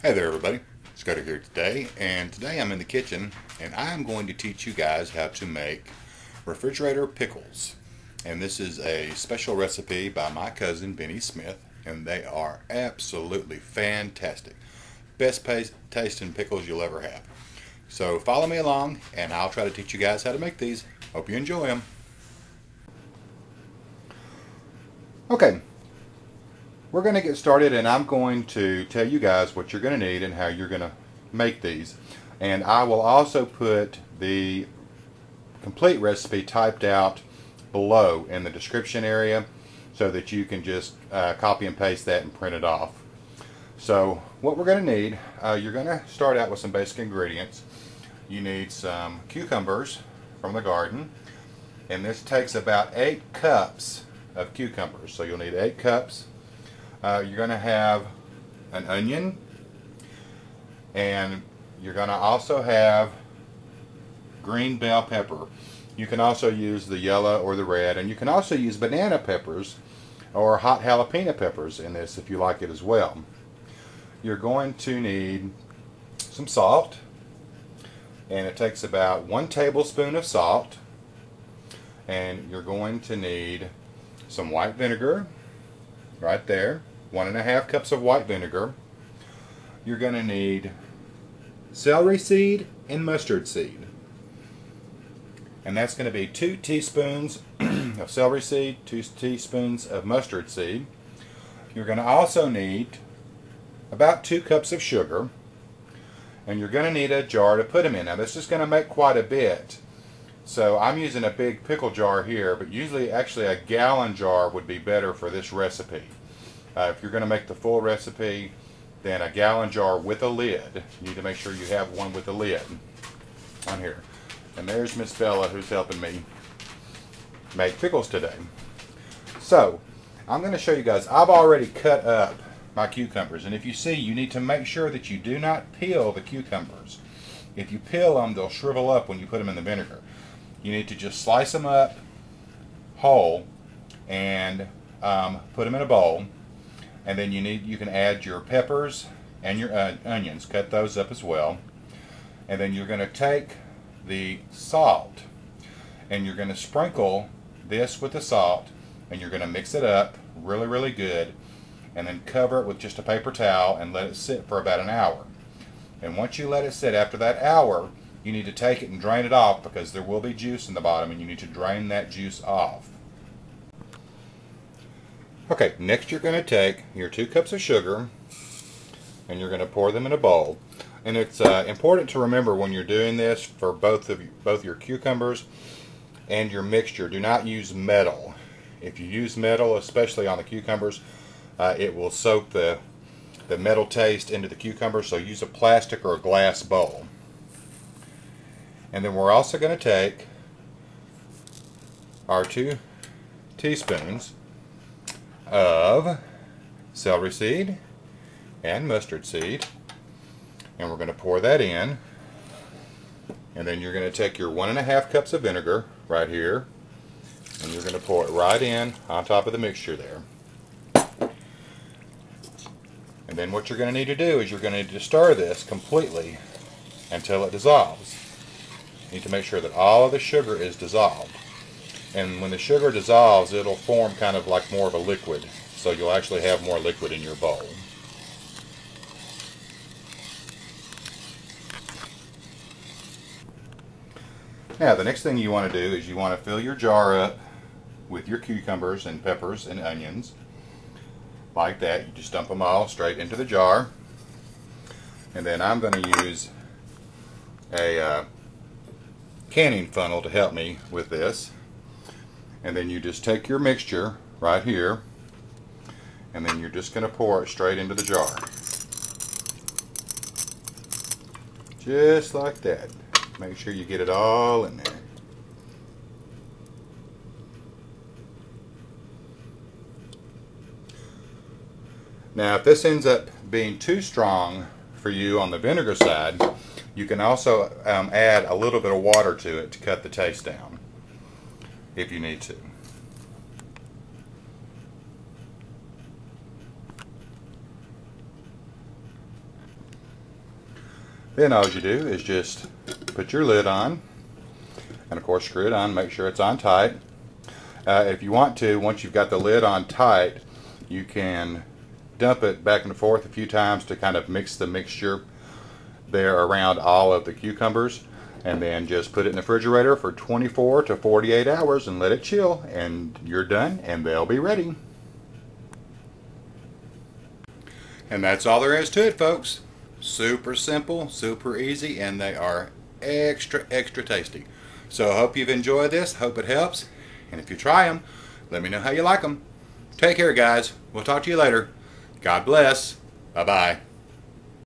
Hey there everybody, Scutter here today, and today I'm in the kitchen and I'm going to teach you guys how to make refrigerator pickles. And this is a special recipe by my cousin Benny Smith, and they are absolutely fantastic. Best tasting pickles you'll ever have. So follow me along and I'll try to teach you guys how to make these. Hope you enjoy them. Okay. We're going to get started, and I'm going to tell you guys what you're going to need and how you're going to make these. And I will also put the complete recipe typed out below in the description area so that you can just copy and paste that and print it off. So what we're going to need, you're going to start out with some basic ingredients. You need some cucumbers from the garden, and this takes about 8 cups of cucumbers. So you'll need 8 cups. You're going to have an onion, and you're going to also have green bell pepper. You can also use the yellow or the red, and you can also use banana peppers or hot jalapeno peppers in this if you like it as well. You're going to need some salt, and it takes about 1 tablespoon of salt, and you're going to need some white vinegar right there. 1½ cups of white vinegar. You're going to need celery seed and mustard seed. And that's going to be 2 teaspoons of celery seed, 2 teaspoons of mustard seed. You're going to also need about 2 cups of sugar. And you're going to need a jar to put them in. Now this is going to make quite a bit. So I'm using a big pickle jar here, but usually actually a gallon jar would be better for this recipe. If you're going to make the full recipe, then a gallon jar with a lid. You need to make sure you have one with a lid on here. And there's Miss Bella, who's helping me make pickles today. So I'm going to show you guys. I've already cut up my cucumbers, and if you see, you need to make sure that you do not peel the cucumbers. If you peel them, they'll shrivel up when you put them in the vinegar. You need to just slice them up whole and put them in a bowl. And then you can add your peppers and your onions. Cut those up as well. And then you're going to take the salt and you're going to sprinkle this with the salt, and you're going to mix it up really, really good, and then cover it with just a paper towel and let it sit for about an hour. And once you let it sit after that hour, you need to take it and drain it off, because there will be juice in the bottom and you need to drain that juice off. Okay, next you're going to take your 2 cups of sugar and you're going to pour them in a bowl. And it's important to remember when you're doing this for both your cucumbers and your mixture, do not use metal. If you use metal, especially on the cucumbers, it will soak the metal taste into the cucumber, so use a plastic or a glass bowl. And then we're also going to take our 2 teaspoons of celery seed and mustard seed, and we're going to pour that in. And then you're going to take your 1½ cups of vinegar right here, and you're going to pour it right in on top of the mixture there. And then what you're going to need to do is you're going to need to stir this completely until it dissolves. You need to make sure that all of the sugar is dissolved. And when the sugar dissolves, it'll form kind of like more of a liquid. So you'll actually have more liquid in your bowl. Now the next thing you want to do is you want to fill your jar up with your cucumbers and peppers and onions. Like that. You just dump them all straight into the jar. And then I'm going to use a canning funnel to help me with this. And then you just take your mixture right here, and then you're just going to pour it straight into the jar. Just like that. Make sure you get it all in there. Now if this ends up being too strong for you on the vinegar side, you can also add a little bit of water to it to cut the taste down if you need to. Then all you do is just put your lid on, and of course screw it on, make sure it's on tight. If you want to, once you've got the lid on tight, you can dump it back and forth a few times to kind of mix the mixture there around all of the cucumbers, and then just put it in the refrigerator for 24 to 48 hours and let it chill, and you're done and they'll be ready. And that's all there is to it, folks. Super simple, super easy, and they are extra tasty. So I hope you've enjoyed this, hope it helps, and if you try them, let me know how you like them. Take care, guys. We'll talk to you later. God bless. Bye-bye.